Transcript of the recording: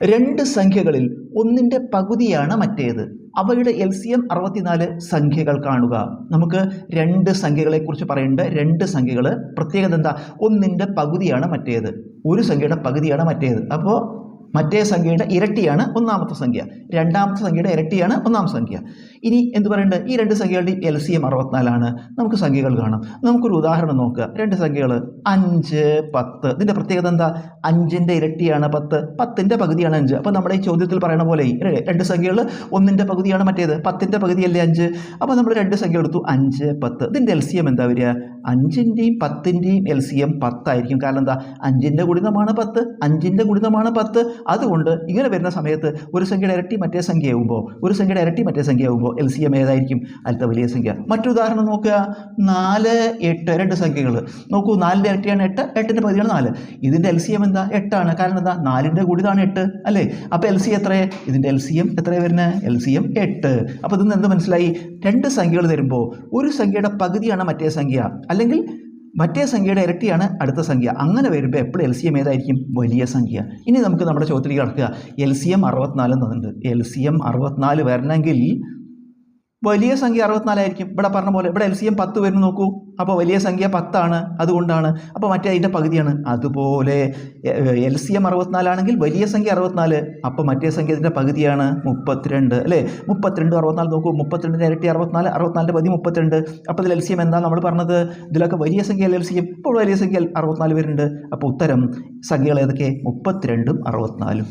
രണ്ട് സംഖ്യകളിൽ ഒന്നിൻ്റെ പകുതിയാണ് മറ്റേത്. അവയുടെ LCM 64 സംഖ്യകൾ കാണുക. നമുക്ക് രണ്ട് സംഖ്യകളെക്കുറിച്ച് പറയേണ്ട രണ്ട് സംഖ്യകൾ പ്രത്യേകത എന്താ? ഒന്നിൻ്റെ പകുതിയാണ് മറ്റേത്, ഒരു സംഖ്യയുടെ പകുതിയാണ് മറ്റേത്. അപ്പോൾ മറ്റേ സംഖ്യയുടെ ഇരട്ടിയാണ് ഒന്നാമത്തെ സംഖ്യ, രണ്ടാമത്തെ സംഖ്യയുടെ ഇരട്ടിയാണ് ഒന്നാമത്തെ സംഖ്യ. ഇനി എന്ത് പറയേണ്ടത്? ഈ രണ്ട് സംഖ്യകളുടെ LCM 64 നമുക്ക് സംഖ്യകൾ കാണാം. നമുക്കൊരു ഉദാഹരണം നോക്കുക. രണ്ട് സംഖ്യകൾ 5, 10. ഇതിൻ്റെ പ്രത്യേകത എന്താ? 5ൻ്റെ ഇരട്ടിയാണ് 10, 10ൻ്റെ പകുതിയാണ് 5. അപ്പോൾ നമ്മുടെ ഈ ചോദ്യത്തിൽ പറയുന്ന പോലെ രണ്ട് സംഖ്യകൾ ഒന്നിൻ്റെ പകുതിയാണ് മറ്റേത്, 10ൻ്റെ പകുതിയല്ലേ 5. അപ്പോൾ നമ്മൾ രണ്ട് സംഖ്യ എടുത്തു, 5, 10. ഇതിൻ്റെ LCM എന്താ വരിക? 5ൻ്റെയും 10ൻ്റെയും LCM 10 ആയിരിക്കും. കാരണം എന്താ? 5ൻ്റെ ഗുണിതമാണ് 10, 5ൻ്റെ ഗുണിതമാണ് 10. അതുകൊണ്ട് ഇങ്ങനെ വരുന്ന സമയത്ത് ഒരു സംഖ്യയുടെ ഇരട്ടി മറ്റേ സംഖ്യയാകുമ്പോൾ, ഒരു സംഖ്യയുടെ ഇരട്ടി മറ്റേ സംഖ്യയാകുമ്പോൾ LCM ഏതായിരിക്കും? അതിലത്തെ വലിയ സംഖ്യ. മറ്റൊരു ഉദാഹരണം നോക്കുക. 4, 8 രണ്ട് സംഖ്യകൾ നോക്കൂ. 4ൻ്റെ ഇരട്ടിയാണ് 8, 8ൻ്റെ പകുതിയാണ് 4. ഇതിൻ്റെ LCM എന്താ? 8 ആണ്. കാരണം എന്താ? 4ൻ്റെ ഗുണിതമാണ് 8 അല്ലേ? അപ്പോൾ LCM എത്രയേ? ഇതിൻ്റെ LCM എത്രയാണ് വരുന്നത്? LCM 8. അപ്പോൾ ഇതിൽ നിന്ന് എന്ത് മനസ്സിലായി? രണ്ട് സംഖ്യകൾ തരുമ്പോൾ ഒരു സംഖ്യയുടെ പകുതിയാണ് മറ്റേ സംഖ്യ, അല്ലെങ്കിൽ മറ്റേ സംഖ്യയുടെ ഇരട്ടിയാണ് അടുത്ത സംഖ്യ. അങ്ങനെ വരുമ്പോൾ എപ്പോഴും LCM ഏതായിരിക്കും? വലിയ സംഖ്യ. ഇനി നമുക്ക് നമ്മുടെ ചോദ്യത്തിലേക്ക് കടക്കുക. LCM 64 എന്നുണ്ട്. LCM 64 വരണമെങ്കിൽ വലിയ സംഖ്യ 64 ആയിരിക്കും. ഇവിടെ പറഞ്ഞ പോലെ ഇവിടെ LCM 10 വരുന്നു നോക്കൂ. അപ്പോൾ വലിയ സംഖ്യ 10 ആണ്, അതുകൊണ്ടാണ്. അപ്പോൾ മറ്റേ അതിൻ്റെ പകുതിയാണ്. അതുപോലെ LCM 64 ആണെങ്കിൽ വലിയ സംഖ്യ 64, അപ്പോൾ മറ്റേ സംഖ്യ ഇതിൻ്റെ പകുതിയാണ് 32 അല്ലേ? 32, 64 നോക്കൂ. 32ൻ്റെ ഇരട്ടി 64, 64ൻ്റെ പകുതി 32. അപ്പോൾ ഇതിൽ LCM എന്താ നമ്മൾ പറഞ്ഞത്? ഇതിലൊക്കെ വലിയ സംഖ്യ LCM. ഇപ്പോൾ വലിയ സംഖ്യ 64 വരുന്നുണ്ട്. അപ്പോൾ ഉത്തരം സംഖ്യകൾ ഏതൊക്കെ? 32ഉം 64ഉം.